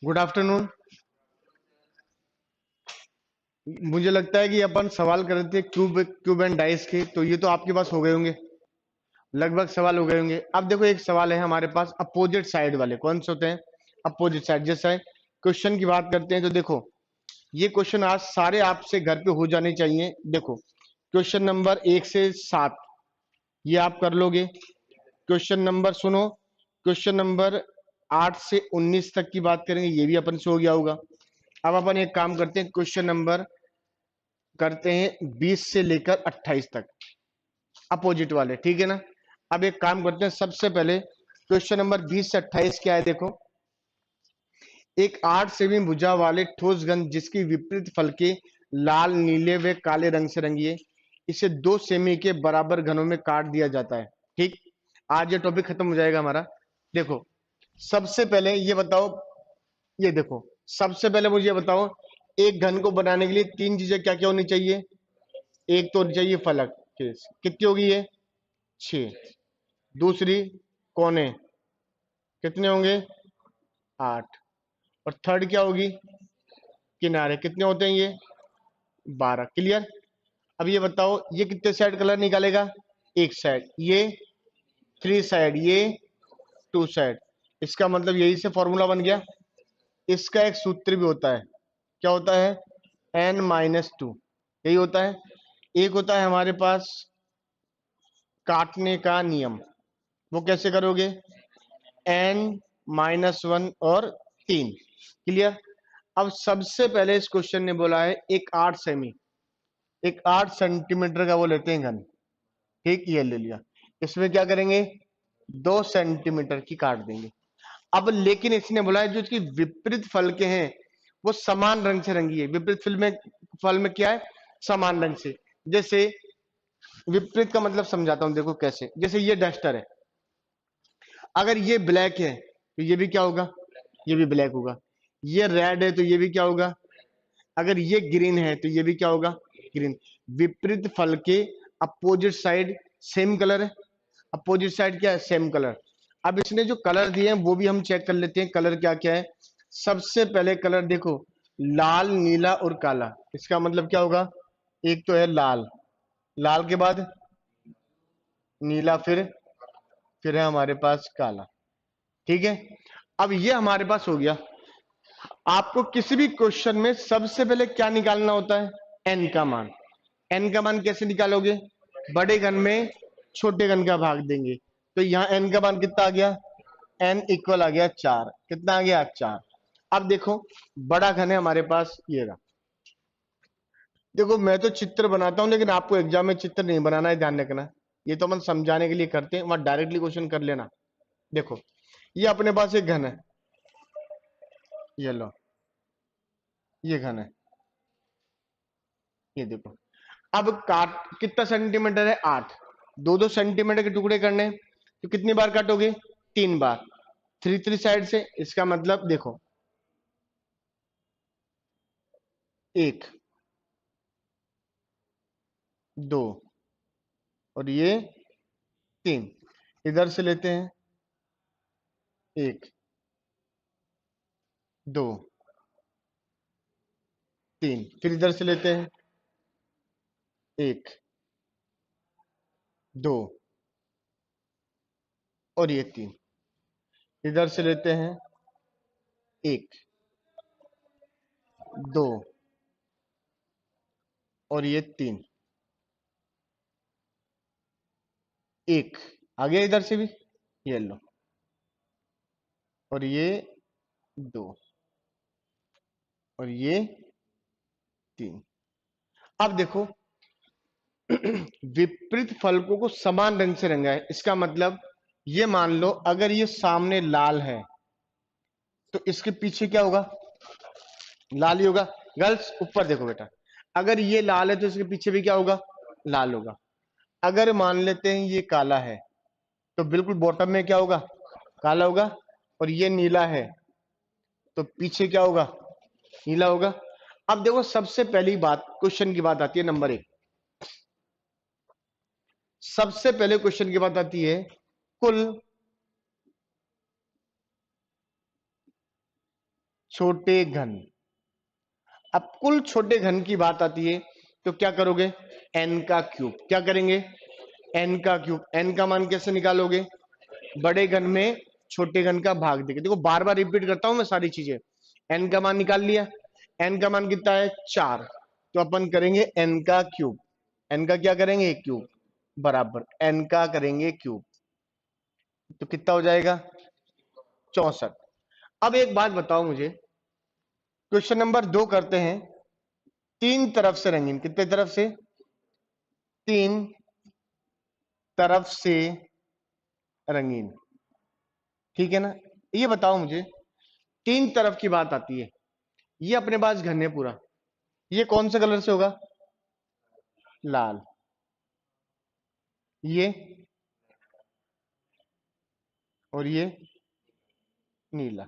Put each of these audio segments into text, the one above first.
Good afternoon. मुझे लगता है कि अपन सवाल कर रहे थे क्यूब क्यूब एंड डाइस के, तो ये तो आपके पास हो गए होंगे, लगभग सवाल हो गए होंगे। अब देखो एक सवाल है हमारे पास अपोजिट साइड वाले, कौन से होते हैं? Opposite side. जैसे क्वेश्चन की बात करते हैं तो देखो, ये क्वेश्चन आज सारे आपसे घर पे हो जाने चाहिए। देखो क्वेश्चन नंबर 1 से 7 ये आप कर लोगे। क्वेश्चन नंबर सुनो, क्वेश्चन नंबर 8 से 19 तक की बात करेंगे, ये भी अपन से हो गया होगा। अब अपन एक काम करते हैं, क्वेश्चन नंबर करते हैं 20 से लेकर 28 तक, अपोजिट वाले, ठीक है ना। अब एक काम करते हैं, सबसे पहले क्वेश्चन नंबर 20 से 28 क्या है देखो। एक 8 सेमी भुजा वाले ठोस घन जिसकी विपरीत फलके लाल नीले व काले रंग से रंगी है, इसे 2 सेमी के बराबर घनों में काट दिया जाता है। ठीक, आज ये टॉपिक खत्म हो जाएगा हमारा। देखो सबसे पहले ये बताओ, ये देखो सबसे पहले मुझे ये बताओ, एक घन को बनाने के लिए 3 चीजें क्या क्या होनी चाहिए? एक तो होनी चाहिए फलक, कितनी होगी ये? 6। दूसरी कोने, कितने होंगे? 8। और थर्ड क्या होगी? किनारे, कितने होते हैं ये? 12। क्लियर। अब ये बताओ, ये कितने साइड कलर निकालेगा? एक साइड, ये 3 साइड, ये 2 साइड। इसका मतलब यही से फॉर्मूला बन गया। इसका एक सूत्र भी होता है, क्या होता है? n-2, यही होता है। एक होता है हमारे पास काटने का नियम, वो कैसे करोगे? n-1 और 3। क्लियर। अब सबसे पहले इस क्वेश्चन ने बोला है एक 8 सेमी, एक 8 सेंटीमीटर का वो लेते हैं घन। ठीक, ये ले लिया। इसमें क्या करेंगे? 2 सेंटीमीटर की काट देंगे। अब लेकिन इसने बोला है जो इसकी विपरीत फल के हैं वो समान रंग से रंगी है। विपरीत फल में क्या है? समान रंग से। जैसे विपरीत का मतलब समझाता हूं, देखो कैसे। जैसे ये डस्टर है, अगर ये ब्लैक है तो ये भी क्या होगा? ये भी ब्लैक होगा। ये रेड है तो ये भी क्या होगा? अगर ये ग्रीन है तो ये भी क्या होगा? ग्रीन। विपरीत फल के अपोजिट साइड सेम कलर है। अपोजिट साइड क्या है? Same colour. अब इसने जो कलर दिए हैं वो भी हम चेक कर लेते हैं, कलर क्या क्या है। सबसे पहले कलर देखो, लाल नीला और काला। इसका मतलब क्या होगा? एक तो है लाल, लाल के बाद नीला, फिर है हमारे पास काला। ठीक है। अब ये हमारे पास हो गया। आपको किसी भी क्वेश्चन में सबसे पहले क्या निकालना होता है? एन का मान। एन का मान कैसे निकालोगे? बड़े घन में छोटे घन का भाग देंगे। तो यहां एन का मान कितना आ गया? एन इक्वल आ गया 4। कितना आ गया? 4। अब देखो बड़ा घन है हमारे पास, ये रहा। देखो मैं तो चित्र बनाता हूं, लेकिन आपको एग्जाम में चित्र नहीं बनाना है, ध्यान रखना। ये तो हम समझाने के लिए करते हैं, वहां डायरेक्टली क्वेश्चन कर लेना। देखो ये अपने पास एक घन है, ये लो, ये घन है, ये देखो। अब काट कितना सेंटीमीटर है? 8। 2-2 सेंटीमीटर के टुकड़े करने हैं, तो कितनी बार काटोगे? 3 बार। 3 साइड से, इसका मतलब देखो, 1, 2 और ये 3। इधर से लेते हैं 1, 2, 3। फिर इधर से लेते हैं 1, 2 और ये 3। इधर से लेते हैं 1, 2 और ये 3। एक आ गया इधर से भी, ये लो, और ये 2 और ये 3। अब देखो विपरीत फलकों को समान रंग से रंगा है, इसका मतलब ये मान लो अगर ये सामने लाल है तो इसके पीछे क्या होगा? लाल ही होगा। गर्ल्स ऊपर देखो बेटा, अगर ये लाल है तो इसके पीछे भी क्या होगा? लाल होगा। अगर मान लेते हैं ये काला है तो बिल्कुल बॉटम में क्या होगा? काला होगा। और ये नीला है तो पीछे क्या होगा? नीला होगा। अब देखो सबसे पहली बात, क्वेश्चन की बात आती है नंबर 1। सबसे पहले क्वेश्चन की बात आती है कुल छोटे घन। अब कुल छोटे घन की बात आती है तो क्या करोगे, n का क्यूब। क्या करेंगे, n का क्यूब। n का मान कैसे निकालोगे, बड़े घन में छोटे घन का भाग देके। देखो बार बार रिपीट करता हूं मैं सारी चीजें। n का मान निकाल लिया, n का मान कितना है 4, तो अपन करेंगे n का क्यूब। n का क्या करेंगे, क्यूब, बराबर n का करेंगे क्यूब, तो कितना हो जाएगा 64। अब एक बात बताओ मुझे, क्वेश्चन नंबर 2 करते हैं। तीन तरफ से रंगीन, कितने तरफ से, तीन तरफ से रंगीन, ठीक है ना। ये बताओ मुझे, तीन तरफ की बात आती है, ये अपने पास घन है पूरा, ये कौन से कलर से होगा, लाल, ये और ये नीला।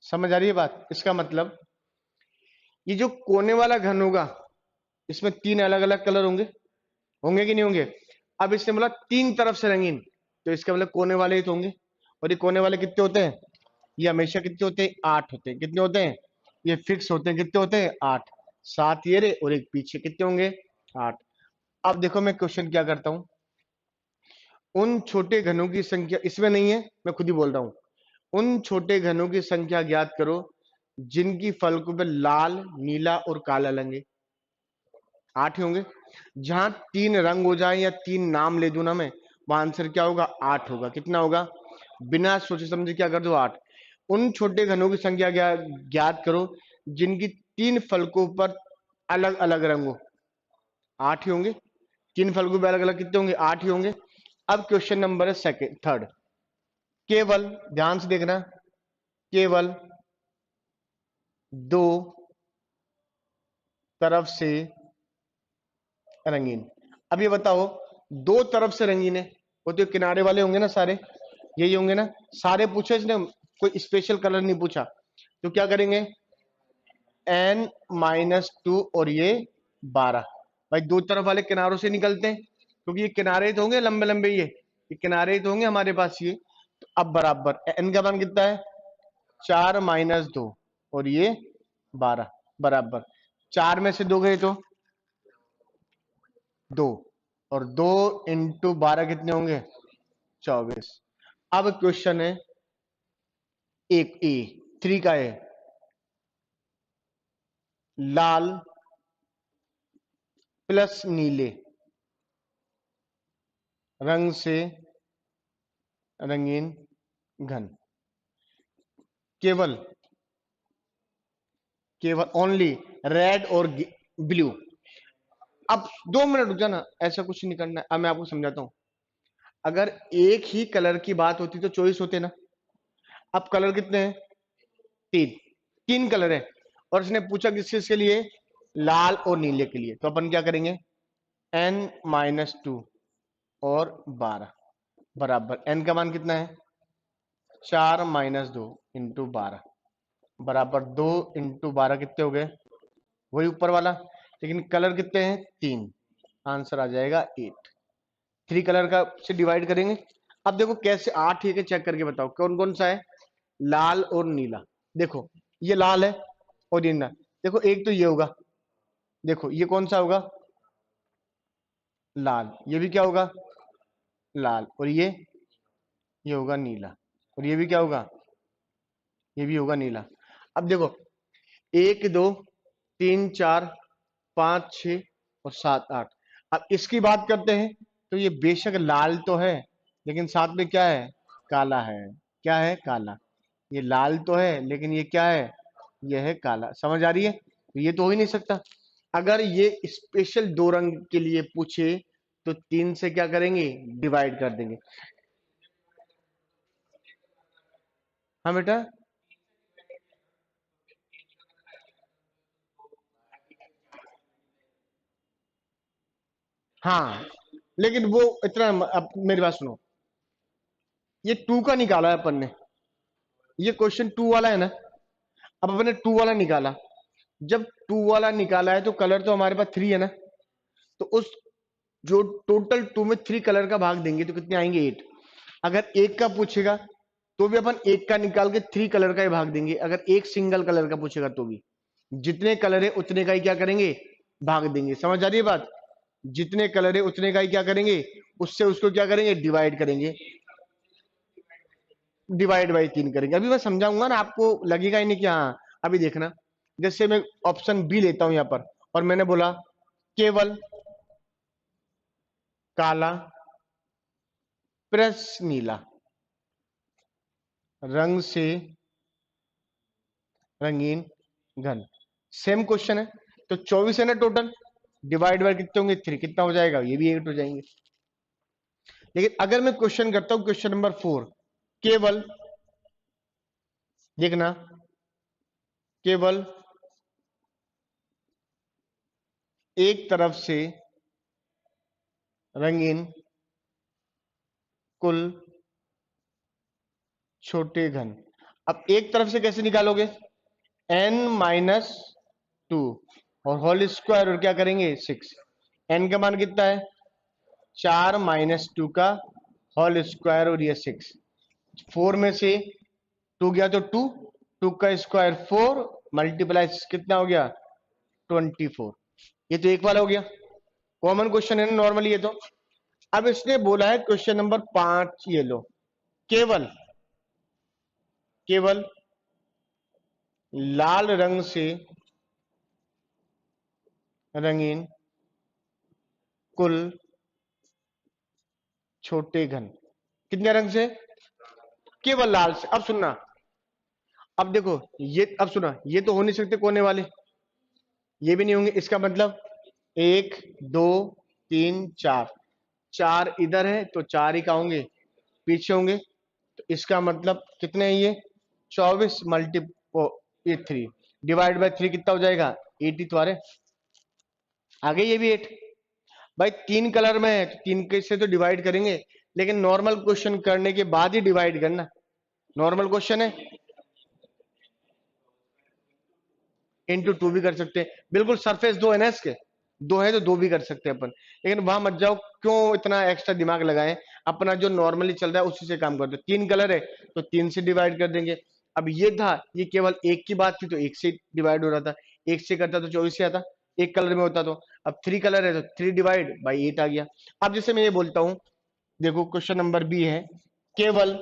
समझ आ रही है बात, इसका मतलब ये जो कोने वाला घन होगा इसमें तीन अलग अलग कलर होंगे, होंगे कि नहीं होंगे। अब इसने बोला तीन तरफ से रंगीन, तो इसका मतलब कोने वाले ही तो होंगे। और ये कोने वाले कितने होते हैं, ये हमेशा कितने होते हैं, 8 होते हैं। कितने होते हैं, ये फिक्स होते हैं। कितने होते हैं, 8। 7 ये रे और एक पीछे, कितने होंगे, 8। अब देखो मैं क्वेश्चन क्या करता हूं, उन छोटे घनों की संख्या, इसमें नहीं है मैं खुद ही बोल रहा हूं, उन छोटे घनों की संख्या ज्ञात करो जिनकी फलकों पे लाल, नीला और काला लगे। 8 ही होंगे। जहां तीन रंग हो जाए या तीन नाम ले दूं ना मैं, वहां आंसर क्या होगा, 8 होगा। कितना होगा, बिना सोचे समझे क्या कर दो, 8। उन छोटे घनों की संख्या ज्ञात करो जिनकी तीन फलकों पर अलग अलग रंग हो। 8 ही होंगे। तीन फलकों पर अलग अलग कितने होंगे, 8 ही होंगे। अब क्वेश्चन नंबर है सेकंड, थर्ड। केवल ध्यान से देखना, केवल दो तरफ से रंगीन। अब ये बताओ, दो तरफ से रंगीन है, वो तो किनारे वाले होंगे ना सारे, यही होंगे ना सारे। पूछे इसने, कोई स्पेशल कलर नहीं पूछा, तो क्या करेंगे, n-2 और ये 12। भाई दो तरफ वाले किनारों से निकलते हैं, क्योंकि ये किनारे ही तो होंगे लंबे लंबे, ये किनारे ही तो होंगे हमारे पास ये। तो अब बराबर n का मान कितना है, 4-2 और ये 12, बराबर 4 में से 2 गए तो 2, और 2 इंटू 12 कितने होंगे, 24। अब क्वेश्चन है एक ए 3 का है, लाल प्लस नीले रंग से रंगीन घन, केवल केवल ओनली रेड और ब्लू। अब 2 मिनट रुक जाना, ऐसा कुछ नहीं करना है। अब मैं आपको समझाता हूं, अगर एक ही कलर की बात होती तो चॉइस होते ना। अब कलर कितने हैं, तीन, तीन कलर है, और इसने पूछा किस चीज के लिए, लाल और नीले के लिए। तो अपन क्या करेंगे, n-2 और 12 बराबर n का मान कितना है, 4-2 इंटू 12 बराबर 2 इंटू 12 कितने हो गए, वही ऊपर वाला। लेकिन कलर कितने हैं, तीन, आंसर आ जाएगा 8। थ्री कलर का से डिवाइड करेंगे। अब देखो कैसे, 8 है, चेक करके बताओ कौन कौन सा है, लाल और नीला। देखो ये लाल है और ये नीला। देखो एक तो ये होगा, देखो ये कौन सा होगा, लाल, ये भी क्या होगा, लाल, और ये होगा नीला, और ये भी क्या होगा, ये भी होगा नीला। अब देखो 1 2 3 4 5 6 और 7 8। अब इसकी बात करते हैं, तो ये बेशक लाल तो है, लेकिन साथ में क्या है, काला है। क्या है, काला। ये लाल तो है लेकिन ये क्या है, ये है काला। समझ आ रही है, ये तो हो ही नहीं सकता। अगर ये स्पेशल दो रंग के लिए पूछे तो तीन से क्या करेंगे, डिवाइड कर देंगे। हाँ बेटा, हाँ, लेकिन वो इतना, अब मेरी बात सुनो, ये 2 का निकाला है अपन ने, ये क्वेश्चन 2 वाला है ना। अब अपन ने 2 वाला निकाला, जब 2 वाला निकाला है तो कलर तो हमारे पास 3 है ना, तो उस जो टोटल 2 में 3 कलर का भाग देंगे तो कितने आएंगे, 8। अगर एक का पूछेगा तो भी अपन एक का निकाल के 3 कलर का ही भाग देंगे, अगर एक सिंगल कलर का पूछेगा तो भी जितने कलर है उतने का ही क्या करेंगे, भाग देंगे। समझ आ रही है बात? जितने कलर है उतने का ही क्या करेंगे, उससे उसको क्या करेंगे, डिवाइड करेंगे, डिवाइड बाई 3 करेंगे। अभी मैं समझाऊंगा ना, आपको लगेगा ही नहीं कि हाँ। अभी देखना, जैसे मैं ऑप्शन बी लेता हूं यहां पर, और मैंने बोला केवल काला प्लस नीला रंग से रंगीन घन, सेम क्वेश्चन है। तो 24 है ना टोटल, डिवाइड बाय कितने होंगे, 3, कितना हो जाएगा, ये भी 8 हो जाएंगे। लेकिन अगर मैं क्वेश्चन करता हूं क्वेश्चन नंबर 4, केवल देखना, केवल एक तरफ से रंगीन कुल छोटे घन। अब एक तरफ से कैसे निकालोगे, n-2 और होल स्क्वायर और क्या करेंगे 6। n का मान कितना है, 4-2 का होल स्क्वायर और ये 6। 4 में से 2 गया तो 2, 2 का स्क्वायर 4 मल्टीप्लाई कितना हो गया 24। ये तो एक वाला हो गया, कॉमन क्वेश्चन है ना नॉर्मली ये तो। अब इसने बोला है क्वेश्चन नंबर 5, ये लो, केवल केवल लाल रंग से रंगीन कुल छोटे घन, कितने रंग से, केवल लाल से। अब सुनना, अब देखो ये, अब सुना, ये तो हो नहीं सकते कोने वाले, ये भी नहीं होंगे, इसका मतलब 1 2 3 4, 4 इधर है तो 4 ही का होंगे, पीछे होंगे। तो इसका मतलब कितने हैं ये, 24 मल्टीप्लाई 3 डिवाइड बाय 3 कितना हो जाएगा, 8 ही तो आ रहे, आगे ये भी 8। भाई 3 कलर में है तो 3 के से तो डिवाइड करेंगे, लेकिन नॉर्मल क्वेश्चन करने के बाद ही डिवाइड करना, नॉर्मल क्वेश्चन है इंटू 2 भी कर सकते हैं, बिल्कुल सरफेस 2 है ना इसके, 2 है तो 2 भी कर सकते हैं अपन। लेकिन वहां मत जाओ, क्यों इतना एक्स्ट्रा दिमाग लगाएं, अपना जो नॉर्मली चल रहा है उसी से काम करते। 3 कलर है तो 3 से डिवाइड कर देंगे। अब ये था, ये केवल एक की बात थी तो एक से डिवाइड हो रहा था, एक से करता तो 24 से आता, एक कलर में होता तो। अब 3 कलर है तो 3 डिवाइड बाई 8 आ गया। अब जैसे मैं ये बोलता हूं, देखो क्वेश्चन नंबर बी है, केवल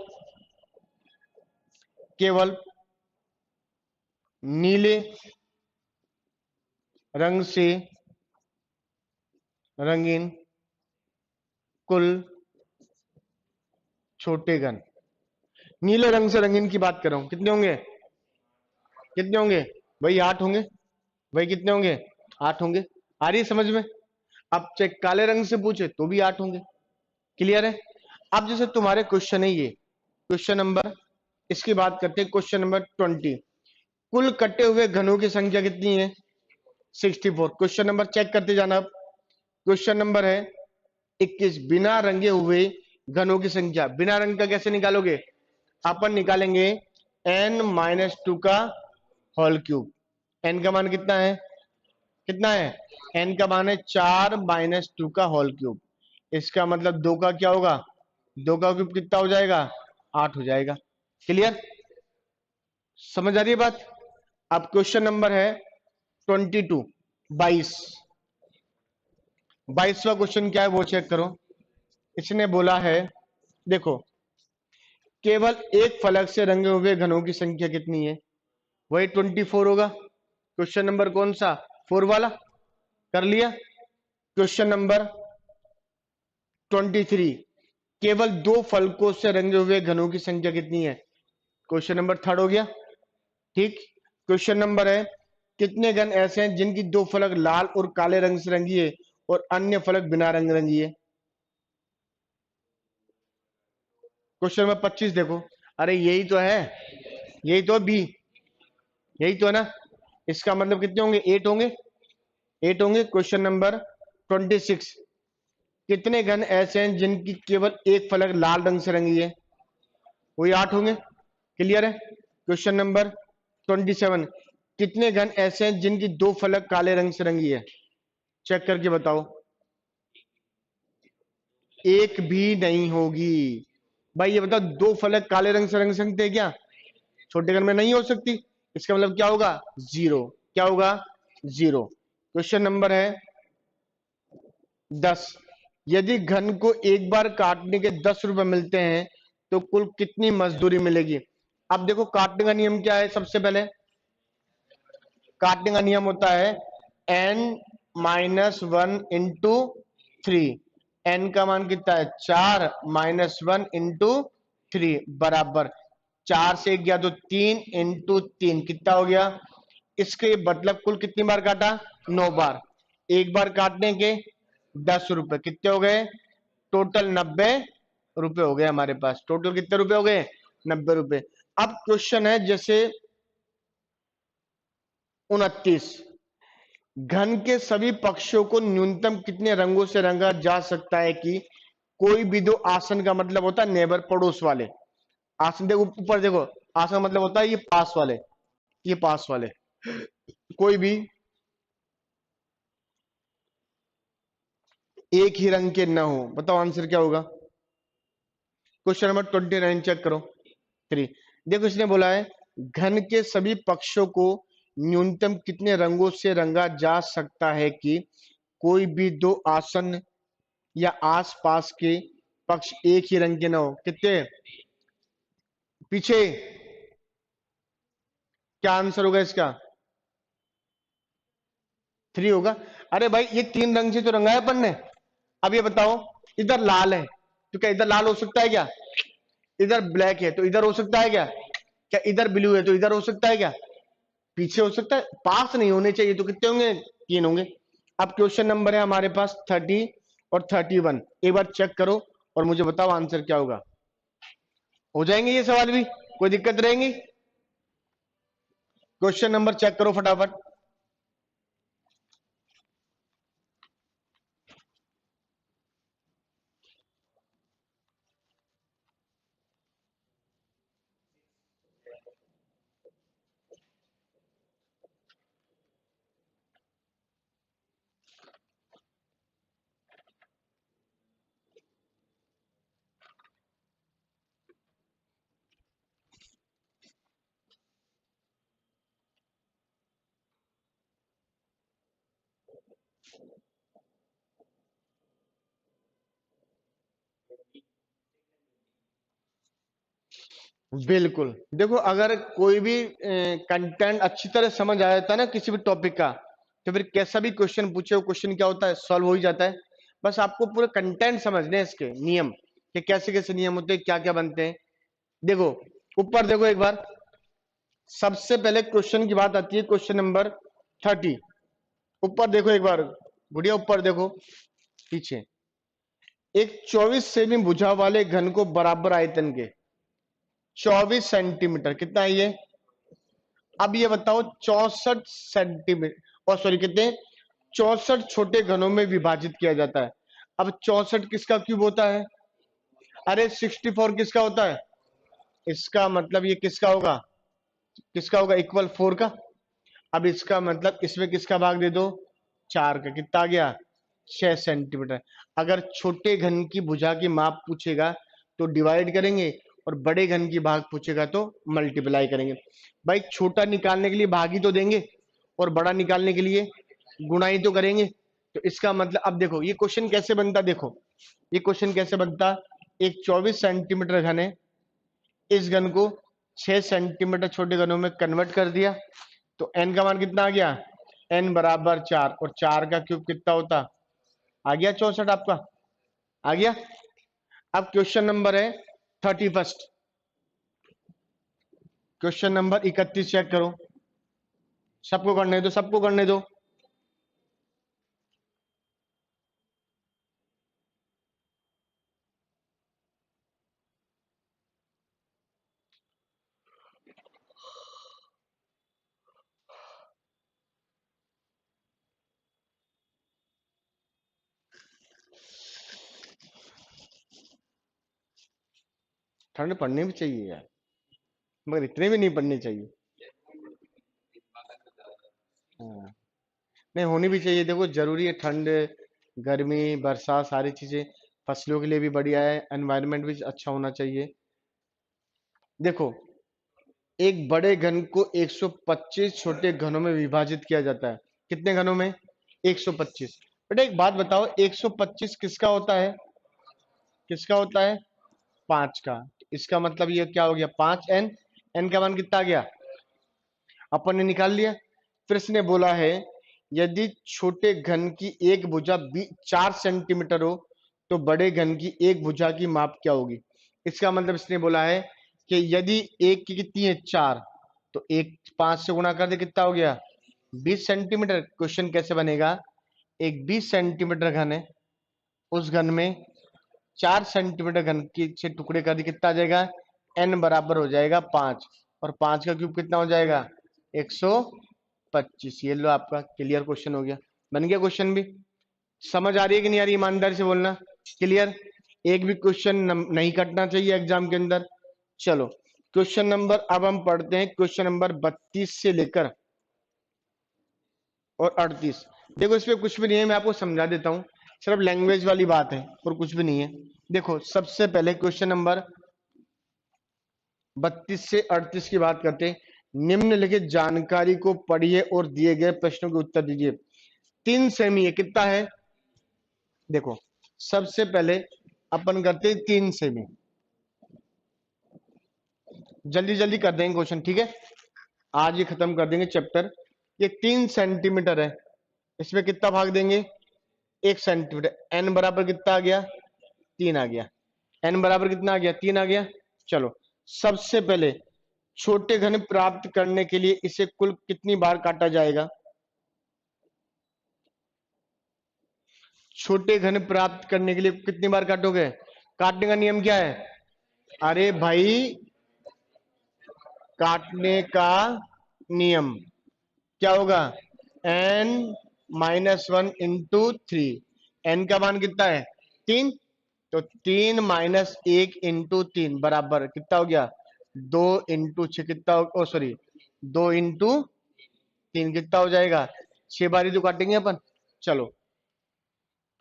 केवल नीले रंग से रंगीन कुल छोटे घन, नीले रंग से रंगीन की बात कर रहा हूं, कितने होंगे, कितने होंगे भाई, 8 होंगे। भाई कितने होंगे, 8 होंगे। आ रही है समझ में? अब चाहे काले रंग से पूछे तो भी 8 होंगे। क्लियर है? अब जैसे तुम्हारे क्वेश्चन है ये, क्वेश्चन नंबर, इसकी बात करते हैं, क्वेश्चन नंबर 20, कुल कटे हुए घनों की संख्या कितनी है, 64। क्वेश्चन नंबर चेक करते जाना। अब क्वेश्चन नंबर है 21, बिना रंगे हुए घनों की संख्या, बिना रंग का कैसे निकालोगे, अपन निकालेंगे n-2 का होल क्यूब। n का मान कितना है, कितना है, n का मान है 4-2 का होल क्यूब। इसका मतलब 2 का क्या होगा, 2 का क्यूब कितना हो जाएगा, 8 हो जाएगा। क्लियर, समझ आ रही है बात? अब क्वेश्चन नंबर है 22, 22, 22वां क्वेश्चन क्या है वो चेक करो। इसने बोला है, देखो, केवल एक फलक से रंगे हुए घनों की संख्या कितनी है, वही 24 होगा। क्वेश्चन नंबर कौन सा, 4 वाला, कर लिया। क्वेश्चन नंबर 23, केवल दो फलकों से रंगे हुए घनों की संख्या कितनी है, क्वेश्चन नंबर 3 हो गया। ठीक, क्वेश्चन नंबर है, कितने घन ऐसे हैं जिनकी दो फलक लाल और काले रंग से रंगी है और अन्य फलक बिना रंग रंगी है। क्वेश्चन नंबर 25 देखो, अरे यही तो है, यही तो बी, यही तो है ना। इसका मतलब कितने होंगे, 8 होंगे, 8 होंगे। क्वेश्चन नंबर 26, कितने घन ऐसे हैं जिनकी केवल एक फलक लाल रंग से रंगी है, वही 8 होंगे। क्लियर है? क्वेश्चन नंबर 27, कितने घन ऐसे हैं जिनकी दो फलक काले रंग से रंगी है, चेक करके बताओ। एक भी नहीं होगी, भाई ये बताओ, दो फलक काले रंग से रंग सकते हैं क्या? छोटे घन में नहीं हो सकती। इसका मतलब क्या होगा? जीरो। क्या होगा? जीरो। क्वेश्चन नंबर है 10। यदि घन को एक बार काटने के 10 रुपए मिलते हैं तो कुल कितनी मजदूरी मिलेगी? अब देखो, काटने का नियम क्या है? सबसे पहले काटने का नियम होता है n-1 इंटू 3। n का मान कितना है? 4-1 इंटू 3 बराबर 4 से 1 गया तो 3 इंटू 3 कितना हो गया? इसके मतलब कुल कितनी बार काटा? 9 बार। एक बार काटने के 10 रुपए कितने हो गए? टोटल 90 रुपए हो गए हमारे पास। टोटल कितने रुपए हो गए? 90 रुपए। अब क्वेश्चन है जैसे 29। घन के सभी पक्षों को न्यूनतम कितने रंगों से रंगा जा सकता है कि कोई भी दो आसन का मतलब होता है नेबर, पड़ोस वाले। आसन देखो, ऊपर देखो, आसन का मतलब होता है ये पास वाले, ये पास वाले। कोई भी एक ही रंग के न हो। बताओ आंसर क्या होगा? क्वेश्चन नंबर 29 चेक करो। 3। देखो इसने बोला है घन के सभी पक्षों को न्यूनतम कितने रंगों से रंगा जा सकता है कि कोई भी दो आसन या आसपास के पक्ष एक ही रंग के न हो। कितने? पीछे क्या आंसर होगा इसका? 3 होगा। अरे भाई ये 3 रंग से तो रंगा है अपन ने। अब ये बताओ, इधर लाल है तो क्या इधर लाल हो सकता है क्या? इधर ब्लैक है तो इधर हो सकता है क्या? क्या इधर ब्लू है तो इधर हो सकता है क्या? पीछे हो सकता है। पास नहीं होने चाहिए तो कितने होंगे? 3 होंगे। अब क्वेश्चन नंबर है हमारे पास 30 और 31। एक बार चेक करो और मुझे बताओ आंसर क्या होगा। हो जाएंगे ये सवाल भी? कोई दिक्कत रहेंगी? क्वेश्चन नंबर चेक करो फटाफट। बिल्कुल। देखो, अगर कोई भी कंटेंट अच्छी तरह समझ आ जाता है ना किसी भी टॉपिक का, तो फिर कैसा भी क्वेश्चन पूछे वो क्वेश्चन क्या होता है? सॉल्व हो ही जाता है। बस आपको पूरे कंटेंट समझने हैं, इसके नियम कि कैसे कैसे नियम होते हैं, क्या क्या बनते हैं। देखो, ऊपर देखो एक बार। सबसे पहले क्वेश्चन की बात आती है, क्वेश्चन नंबर 30। ऊपर देखो एक बार, गुड़िया ऊपर देखो, पीछे। एक 24 सेमी भुजा वाले घन को बराबर आयतन के 24 सेंटीमीटर, कितना है ये? अब ये बताओ 64 सेंटीमीटर, और सॉरी कितने, 64 छोटे घनों में विभाजित किया जाता है। अब 64 किसका क्यूब होता है? अरे 64 किसका होता है? इसका मतलब ये किसका होगा? किसका होगा? इक्वल 4 का। अब इसका मतलब इसमें किसका भाग दे दो? 4 का। कितना आ गया? 6 सेंटीमीटर। अगर छोटे घन की भुजा की माप पूछेगा तो डिवाइड करेंगे, और बड़े घन की भाग पूछेगा तो मल्टीप्लाई करेंगे। भाई छोटा निकालने के लिए भाग ही तो देंगे, और बड़ा निकालने के लिए गुणा ही तो करेंगे। तो इसका मतलब अब देखो ये क्वेश्चन कैसे बनता। देखो ये क्वेश्चन कैसे बनता। एक 24 सेंटीमीटर घन है, इस घन को 6 सेंटीमीटर छोटे घनों में कन्वर्ट कर दिया, तो एन का मान कितना आ गया? एन बराबर 4, और 4 का क्यूब कितना होता? आ गया 64 आपका। आ गया। अब क्वेश्चन नंबर है 31। क्वेश्चन नंबर 31 चेक करो। सबको करने दो, सबको करने दो। ठंड पड़नी भी चाहिए यार, मगर इतने भी नहीं पड़नी चाहिए। हाँ। नहीं, होनी भी चाहिए। देखो जरूरी है, ठंड, गर्मी, बरसात, सारी चीजें फसलों के लिए भी बढ़िया है, एनवायरनमेंट भी अच्छा होना चाहिए। देखो, एक बड़े घन को 125 छोटे घनों में विभाजित किया जाता है। कितने घनों में? 125। बेटा एक बात बताओ, 125 किसका होता है? किसका होता है? 5 का। इसका मतलब ये क्या हो गया? 5n। n का मान कितना आ गया? अपन ने निकाल लिया। फिर इसने बोला है यदि छोटे घन की एक भुजा 4 सेंटीमीटर हो तो बड़े घन की एक भुजा की माप क्या होगी? इसका मतलब इसने बोला है कि यदि एक की कितनी है? 4, तो एक 5 से गुणा कर दे, कितना हो गया? 20 सेंटीमीटर। क्वेश्चन कैसे बनेगा? एक 20 सेंटीमीटर घन है, उस घन में 4 सेंटीमीटर घन के से टुकड़े कर दे, कितना आ जाएगा? n बराबर हो जाएगा 5, और 5 का क्यूब कितना हो जाएगा? 125। ये लो, आपका क्लियर क्वेश्चन हो गया। बन गया क्वेश्चन भी। समझ आ रही है कि नहीं आ रही? ईमानदारी से बोलना। क्लियर? एक भी क्वेश्चन नहीं कटना चाहिए एग्जाम के अंदर। चलो क्वेश्चन नंबर अब हम पढ़ते हैं, क्वेश्चन नंबर 32 से लेकर और 38। देखो इसमें कुछ भी नहीं है, मैं आपको समझा देता हूं, सिर्फ लैंग्वेज वाली बात है और कुछ भी नहीं है। देखो सबसे पहले क्वेश्चन नंबर 32 से 38 की बात करते हैं। निम्नलिखित जानकारी को पढ़िए और दिए गए प्रश्नों के उत्तर दीजिए। 3 सेमी है, कितना है? देखो सबसे पहले अपन करते हैं 3 सेमी, जल्दी जल्दी कर देंगे क्वेश्चन, ठीक है? आज ही खत्म कर देंगे चैप्टर। ये 3 सेंटीमीटर है, इसमें कितना भाग देंगे? 1 सेंटीमीटर। एन बराबर कितना आ गया? 3 आ गया। एन बराबर कितना आ गया? 3 आ गया। चलो सबसे पहले छोटे घन प्राप्त करने के लिए इसे कुल कितनी बार काटा जाएगा? छोटे घन प्राप्त करने के लिए कितनी बार काटोगे? काटने का नियम क्या है? अरे भाई, काटने का नियम क्या होगा? n -1 into 3। एन का मान कितना है? 3। तो 3 -1 इंटू 3 बराबर कितना हो गया? 2 इंटू 6 कितना ओ सॉरी 2 इंटू 3 कितना हो जाएगा? 6 बारी तो काटेंगे अपन। चलो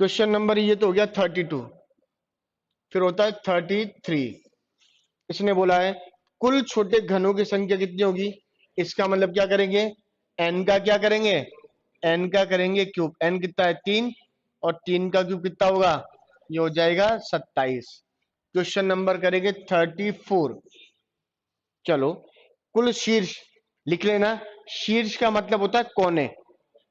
क्वेश्चन नंबर ये तो हो गया 32। फिर होता है 33। इसने बोला है कुल छोटे घनों की संख्या कितनी होगी? इसका मतलब क्या करेंगे? n का क्या करेंगे? n का करेंगे क्यूब। n कितना है? 3, और 3 का क्यूब कितना होगा? ये हो जाएगा 27। क्वेश्चन नंबर करेंगे 34। चलो कुल शीर्ष लिख लेना। शीर्ष का मतलब होता है कोने।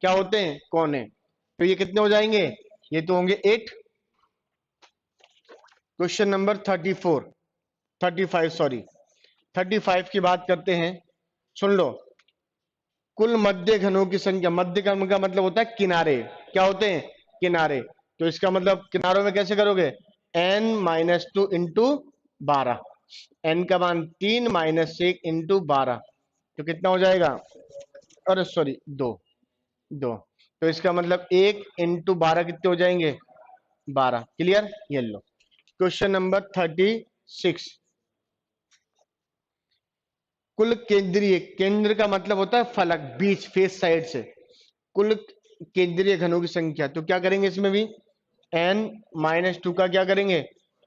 क्या होते हैं? कोने। तो ये कितने हो जाएंगे? ये तो होंगे 8। क्वेश्चन नंबर 34, 35 सॉरी 35 की बात करते हैं। सुन लो, कुल मध्य घनों की संख्या। मध्य घन का मतलब होता है किनारे। क्या होते हैं? किनारे। तो इसका मतलब किनारों में कैसे करोगे? n-2 into 12। एन का मान 3 -1 इंटू 12, तो कितना हो जाएगा? अरे सॉरी 2। 2। तो इसका मतलब 1 इंटू 12 कितने हो जाएंगे? 12। क्लियर? ये लो क्वेश्चन नंबर 36। कुल केंद्रीय, केंद्र का मतलब होता है फलक, बीच, फेस साइड से। कुल केंद्रीय घनों की संख्या, तो क्या करेंगे इसमें भी? n-2 का क्या करेंगे?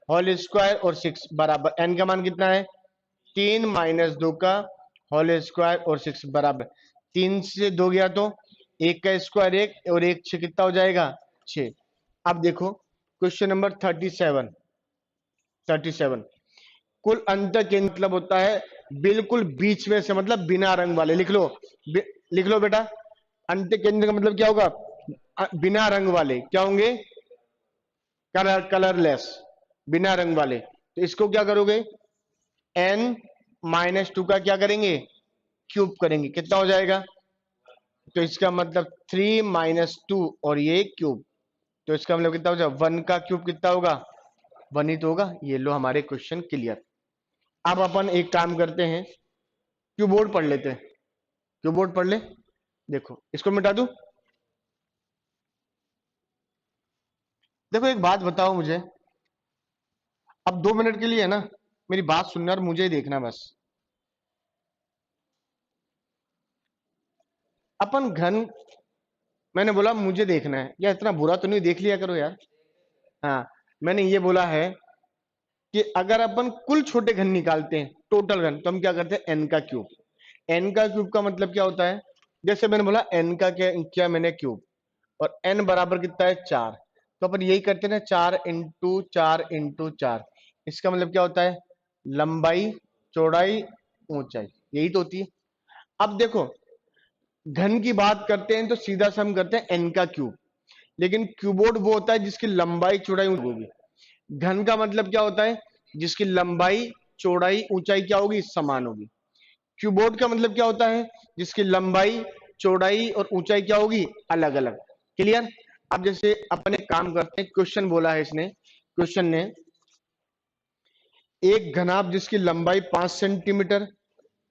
होल स्क्वायर और 6 बराबर n का मान कितना है? 3 -2 का होल स्क्वायर और 6 बराबर 3 से 2 गया तो 1 का स्क्वायर 1 और 1 6 कितना हो जाएगा? 6। अब देखो क्वेश्चन नंबर 37। 37 कुल अंत केंद्र मतलब होता है बिल्कुल बीच में से, मतलब बिना रंग वाले। लिख लो, लिख लो बेटा। अंत केंद्र का मतलब क्या होगा? बिना रंग वाले क्या होंगे? कलरलेस, बिना रंग वाले। तो इसको क्या करोगे? n-2 का क्या करेंगे? क्यूब करेंगे, कितना हो जाएगा? तो इसका मतलब 3 -2 और ये क्यूब, तो इसका मतलब कितना हो जाएगा? 1 का क्यूब कितना होगा? 1 ही तो होगा। ये लो हमारे क्वेश्चन क्लियर। अब अपन एक काम करते हैं, क्यूबोर्ड पढ़ लेते हैं। क्यूबोर्ड पढ़ ले। देखो इसको मिटा दूं। देखो एक बात बताओ मुझे, अब 2 मिनट के लिए है ना, मेरी बात सुनना और मुझे ही देखना बस। अपन घन, मैंने बोला मुझे देखना है, या इतना बुरा तो नहीं, देख लिया करो यार। हाँ, मैंने ये बोला है कि अगर अपन कुल छोटे घन निकालते हैं, टोटल घन, तो हम क्या करते हैं, एन का क्यूब। एन का क्यूब का मतलब क्या होता है, जैसे मैंने बोला एन का क्या किया मैंने, क्यूब, और एन बराबर कितना है, 4। तो अपन यही करते हैं ना, 4 इंटू 4 इंटू 4। इसका मतलब क्या होता है, लंबाई, चौड़ाई, ऊंचाई, यही तो होती है। अब देखो, घन की बात करते हैं तो सीधा सा हम करते हैं एन का क्यूब, लेकिन क्यूबोर्ड वो होता है जिसकी लंबाई चौड़ाई होगी। घन का मतलब क्या होता है, जिसकी लंबाई चौड़ाई ऊंचाई क्या होगी, समान होगी। क्यूबोर्ड का मतलब क्या होता है, जिसकी लंबाई चौड़ाई और ऊंचाई क्या होगी, अलग अलग। क्लियर। अब जैसे अपन एक काम करते हैं, क्वेश्चन बोला है इसने, क्वेश्चन ने, एक घनाभ जिसकी लंबाई 5 सेंटीमीटर,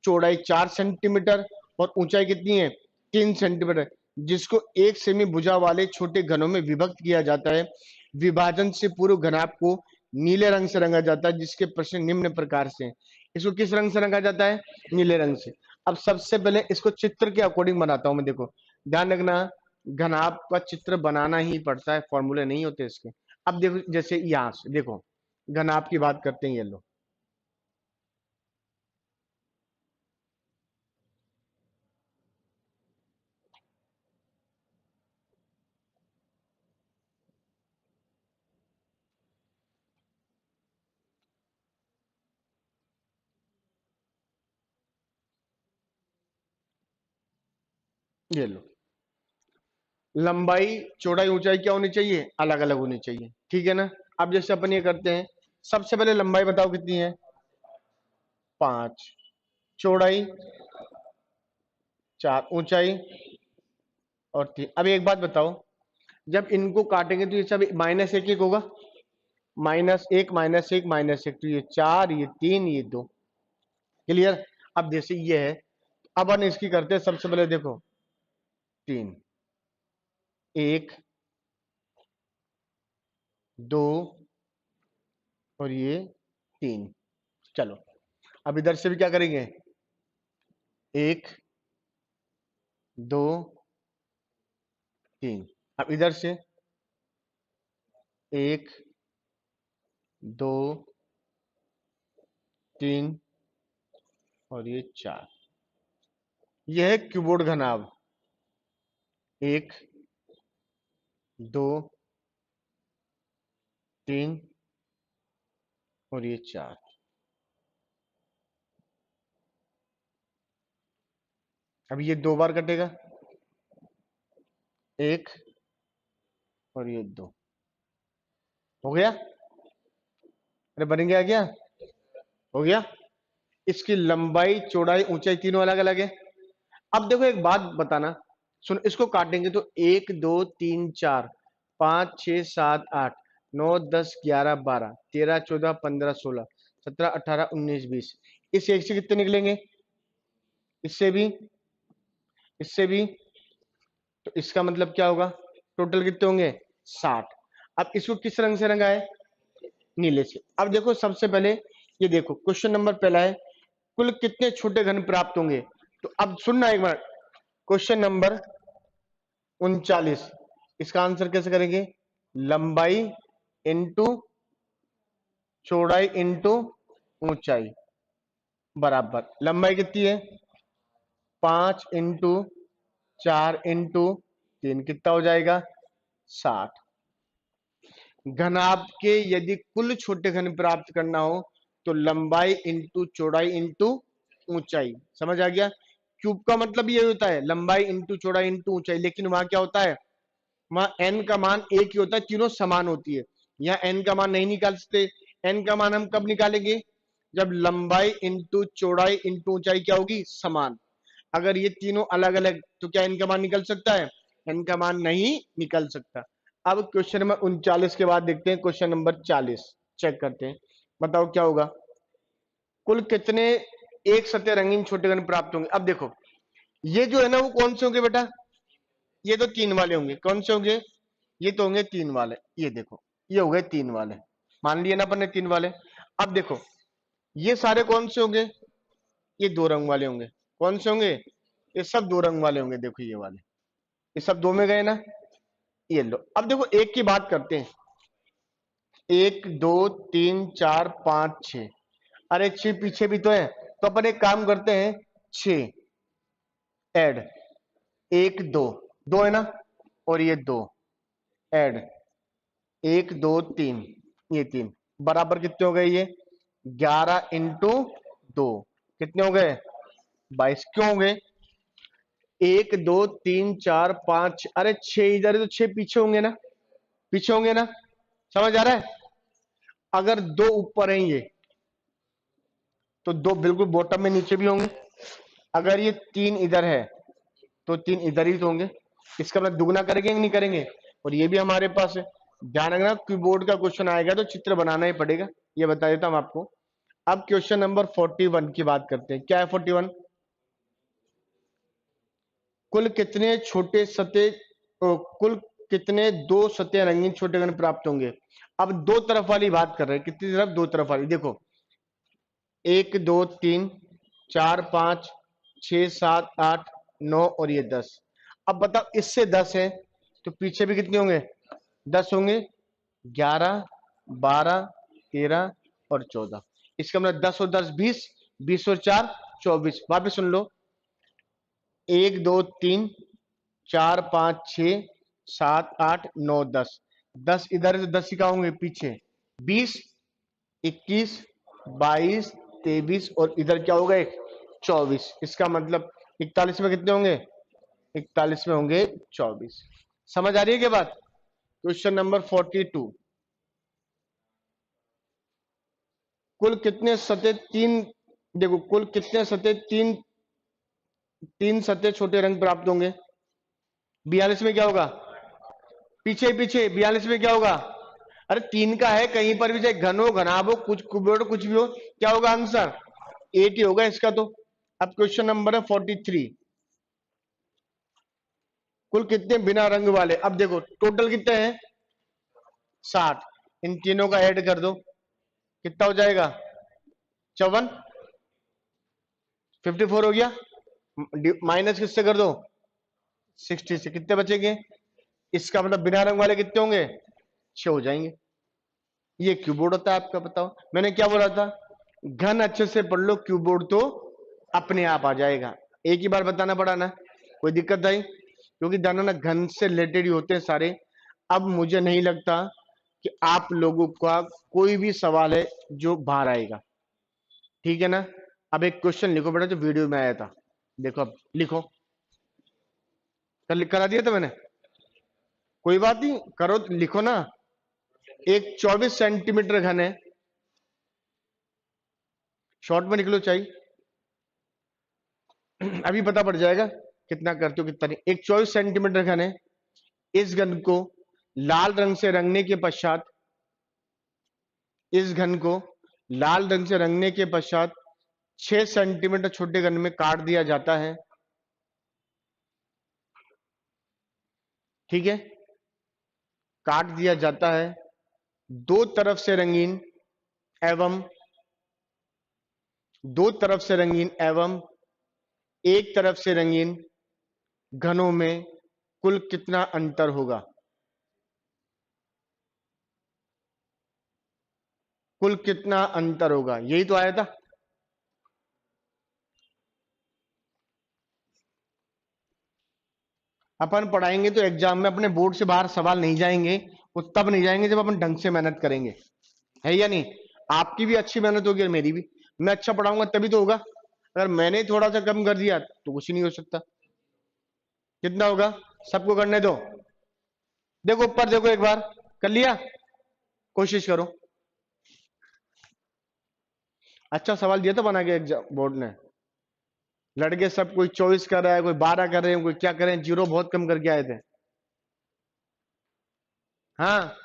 चौड़ाई 4 सेंटीमीटर और ऊंचाई कितनी है, 3 सेंटीमीटर, जिसको एक सेमी भुजा वाले छोटे घनों में विभक्त किया जाता है। विभाजन से पूर्व घनाभ को नीले रंग से रंगा जाता है, जिसके प्रश्न निम्न प्रकार से हैं। इसको किस रंग से रंगा जाता है, नीले रंग से। अब सबसे पहले इसको चित्र के अकॉर्डिंग बनाता हूं मैं, देखो ध्यान रखना, घनाभ का चित्र बनाना ही पड़ता है, फॉर्मूले नहीं होते इसके। अब देखो, जैसे यहां से देखो, घनाभ की बात करते हैं, ये लो, ये लो, लंबाई चौड़ाई ऊंचाई क्या होनी चाहिए, अलग अलग होनी चाहिए, ठीक है ना। अब जैसे अपन ये करते हैं, सबसे पहले लंबाई बताओ कितनी है, 5, चौड़ाई 4, ऊंचाई और 3। अब एक बात बताओ, जब इनको काटेंगे तो ये सब माइनस एक एक होगा, -1 -1 -1, तो ये 4, ये 3, ये 2। क्लियर। अब जैसे ये है, अब अपन इसकी करते हैं, सबसे पहले देखो, 3, 1, 2 और ये 3। चलो, अब इधर से भी क्या करेंगे, 1, 2, 3। अब इधर से 1, 2, 3 और ये 4। यह है क्यूबोर्ड घनाभ, 1, 2, 3 और ये 4। अब ये 2 बार कटेगा, 1 और ये 2, हो गया। अरे बन गया क्या, हो गया। इसकी लंबाई चौड़ाई ऊंचाई तीनों अलग अलग है। अब देखो एक बात बताना, सुन, इसको काटेंगे तो 1 2 3 4 5 6 7 8 9 10 11 12 13 14 15 16 17 18 19 20। इस एक से कितने निकलेंगे, इससे भी, इससे भी, तो इसका मतलब क्या होगा, टोटल कितने होंगे, 60। अब इसको किस रंग से रंगा है, नीले से। अब देखो सबसे पहले, ये देखो क्वेश्चन नंबर पहला है, कुल कितने छोटे घन प्राप्त होंगे। तो अब सुनना एक बार, क्वेश्चन नंबर 39, इसका आंसर कैसे करेंगे, लंबाई इंटू चौड़ाई इंटू ऊंचाई बराबर, लंबाई कितनी है, 5 इंटू 4 इंटू 3, कितना हो जाएगा, 60। घनाभ के यदि कुल छोटे घन प्राप्त करना हो तो लंबाई इंटू चौड़ाई इंटू ऊंचाई, समझ आ गया। क्यूब का मतलब ये होता है लंबाई इंटू चौड़ाई इंटू ऊंचाई, लेकिन वहां क्या होता है, वहां एन का मान एक ही होता है, तीनों समान होती है। यहाँ एन का मान नहीं निकाल सकते। एन का मान हम कब निकालेंगे, जब लंबाई इंटू चौड़ाई इंटू ऊंचाई क्या होगी, समान। अगर ये तीनों अलग अलग, तो क्या इनका मान निकल सकता है, इनका मान नहीं निकल सकता। अब क्वेश्चन नंबर 39 के बाद देखते हैं क्वेश्चन नंबर 40, चेक करते हैं, बताओ क्या होगा, कुल कितने एक सतह रंगीन छोटे घन प्राप्त होंगे। अब देखो, ये जो है ना, वो कौन से होंगे बेटा, ये तो 3 वाले होंगे, कौन से होंगे, ये तो होंगे 3 वाले, ये देखो, ये हो गए 3 वाले, मान लिए ना अपन ने 3 वाले। अब देखो, ये सारे कौन से होंगे, ये 2 रंग वाले होंगे, कौन से होंगे, ये सब 2 रंग वाले होंगे, देखो ये वाले, ये सब 2 में गए ना, ये लो। अब देखो एक की बात करते हैं, 1 2 3 4 5 6। अरे 6 पीछे भी तो है, तो अपन एक काम करते हैं, 6 ऐड 1 2, 2 है ना, और ये 2 ऐड 1 2 3, ये 3 बराबर कितने हो गए, ये 11 इंटू 2 कितने हो गए, 22। क्यों हो गए, 1 2 3 4 5, अरे 6 इधर है तो 6 पीछे होंगे ना, पीछे होंगे ना, समझ आ रहा है। अगर 2 ऊपर है ये, तो 2 बिल्कुल बॉटम में नीचे भी होंगे। अगर ये 3 इधर है तो 3 इधर ही तो होंगे। इसका मतलब दुगना करेंगे कि नहीं करेंगे, और ये भी हमारे पास है। ध्यान रखना, कीबोर्ड का क्वेश्चन आएगा तो चित्र बनाना ही पड़ेगा, ये बता देता हूं आपको। अब क्वेश्चन नंबर 41 की बात करते हैं। क्या है 41, कुल कितने छोटे सतह, कुल कितने दो सतह रंगीन छोटे घन प्राप्त होंगे। अब दो तरफ वाली बात कर रहे हैं, कितनी तरफ, दो तरफ वाली। देखो 1 2 3 4 5 6 7 8 9 और ये 10। अब बताओ इससे 10 है तो पीछे भी कितने होंगे, 10 होंगे। 11 12 13 और 14। इसका मतलब 10 और 10 20, 20 और 4 24। वापिस सुन लो, 1 2 3 4 5 6 7 8 9 10। 10 इधर है तो 10 ही का होंगे पीछे, 20 21 22 23 और इधर क्या हो गए, 24। इसका मतलब 41 में कितने होंगे, 41 में होंगे 24। समझ आ रही है क्या बात। क्वेश्चन नंबर 42, कुल कितने सतह तीन, देखो कुल कितने सतह तीन, तीन सतह छोटे रंग प्राप्त होंगे। 42 में क्या होगा, पीछे पीछे 42 में क्या होगा, अरे 3 का है, कहीं पर भी चाहे घन हो घनाभ हो कुछ कुबेर कुछ भी हो, क्या होगा आंसर, 8 ही होगा इसका तो। अब क्वेश्चन नंबर है 43, कुल कितने बिना रंग वाले। अब देखो टोटल कितने हैं, 60। इन तीनों का ऐड कर दो, कितना हो जाएगा, 54, 54 हो गया। माइनस किससे कर दो, 60 से, कितने बचेंगे। इसका मतलब बिना रंग वाले कितने होंगे, 6 हो जाएंगे। ये क्यूबोर्ड होता है आपका। बताओ मैंने क्या बोला था, घन अच्छे से पढ़ लो, क्यूबोर्ड तो अपने आप आ जाएगा। एक ही बार बताना पड़ा ना, कोई दिक्कत आई, क्योंकि जाना ना घन से रिलेटेड ही होते हैं सारे। अब मुझे नहीं लगता कि आप लोगों का कोई भी सवाल है जो बाहर आएगा, ठीक है ना। अब एक क्वेश्चन लिखो बेटा जो वीडियो में आया था, देखो अब लिखो, कल करा दिया था मैंने, कोई बात नहीं करो, लिखो ना। एक 24 सेंटीमीटर घन है, शॉर्ट में निकलो चाहिए, अभी पता पड़ जाएगा कितना करते हो कितना नहीं। एक 24 सेंटीमीटर घन है, इस घन को लाल रंग से रंगने के पश्चात, इस घन को लाल रंग से रंगने के पश्चात 6 सेंटीमीटर छोटे घन में काट दिया जाता है, ठीक है, काट दिया जाता है। दो तरफ से रंगीन एवं, दो तरफ से रंगीन एवं एक तरफ से रंगीन घनों में कुल कितना अंतर होगा। कुल कितना अंतर होगा, यही तो आया था। अपन पढ़ाएंगे तो एग्जाम में अपने बोर्ड से बाहर सवाल नहीं जाएंगे, वो तब नहीं जाएंगे जब अपन ढंग से मेहनत करेंगे, है या नहीं। आपकी भी अच्छी मेहनत होगी और मेरी भी, मैं अच्छा पढ़ाऊंगा तभी तो होगा। अगर मैंने थोड़ा सा कम कर दिया तो कुछ नहीं हो सकता। कितना होगा, सबको करने दो। देखो ऊपर देखो एक बार, कर लिया, कोशिश करो। अच्छा सवाल दिया था बना के एग्जाम बोर्ड ने, लड़के सब कोई 24 कर रहा है, कोई 12 कर रहे हैं, कोई क्या कर रहे हैं, जीरो बहुत कम करके आए थे। हाँ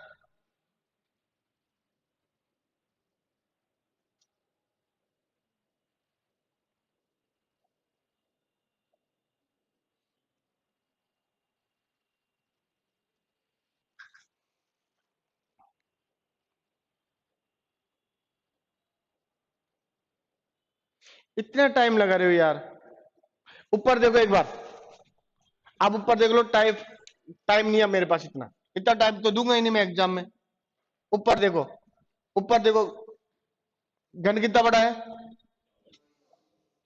इतना टाइम लगा रहे हो यार। ऊपर देखो एक बार, आप ऊपर देख लो, टाइम टाइम नहीं है मेरे पास इतना, इतना टाइम तो दूंगा ही नहीं मैं एग्जाम में। ऊपर देखो, ऊपर देखो, घन कितना बड़ा है?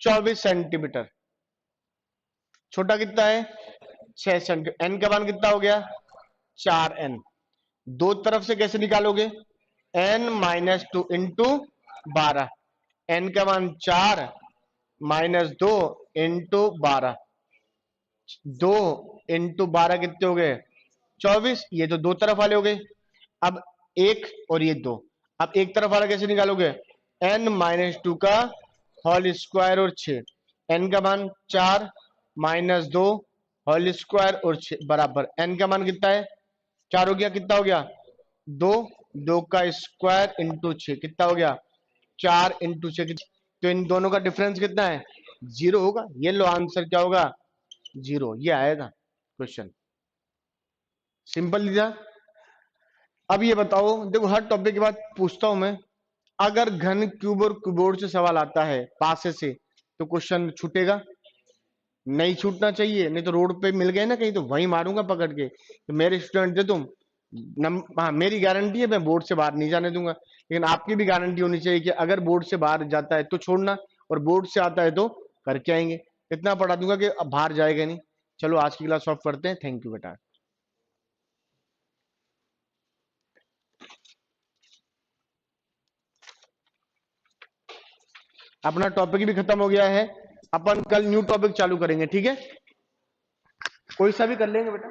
24 सेंटीमीटर। छोटा कितना है? 6 सेंटीमीटर। एन का मान कितना हो गया? 4n। दो तरफ से कैसे निकालोगे? n-2 into 12। एन का मान 4 - 2 इंटू 12। 2 इंटू 12 कितने हो गए? 24। ये तो दो तरफ वाले हो गए। अब एक और ये दो। अब एक तरफ वाला कैसे निकालोगे? n-2 का होल स्क्वायर और 6। एन का मान 4 - 2 होल स्क्वायर और 6 बराबर एन का मान कितना है? 4 हो गया। कितना हो गया? 2। 2 का स्क्वायर इंटू 6 कितना हो गया? 4 इंटू 6। तो इन दोनों का डिफरेंस कितना है? 0 होगा। ये लो आंसर क्या होगा? 0। ये आएगा क्वेश्चन। सिंपल दिया। अब ये बताओ, देखो हर टॉपिक के बाद पूछता हूं मैं, अगर घन क्यूब और क्यूबोर्ड से सवाल आता है पासे से, तो क्वेश्चन छूटेगा? नहीं छूटना चाहिए, नहीं तो रोड पे मिल गए ना कहीं तो वहीं मारूंगा पकड़ के। तो मेरे स्टूडेंट थे तुम। हाँ, मेरी गारंटी है मैं बोर्ड से बाहर नहीं जाने दूंगा, लेकिन आपकी भी गारंटी होनी चाहिए कि अगर बोर्ड से बाहर जाता है तो छोड़ना, और बोर्ड से आता है तो करके आएंगे। इतना पढ़ा दूंगा कि अब बाहर जाएगा नहीं। चलो आज की क्लास ऑफ करते हैं। थैंक यू बेटा। अपना टॉपिक भी खत्म हो गया है। अपन कल न्यू टॉपिक चालू करेंगे, ठीक है? कोई सा भी कर लेंगे बेटा।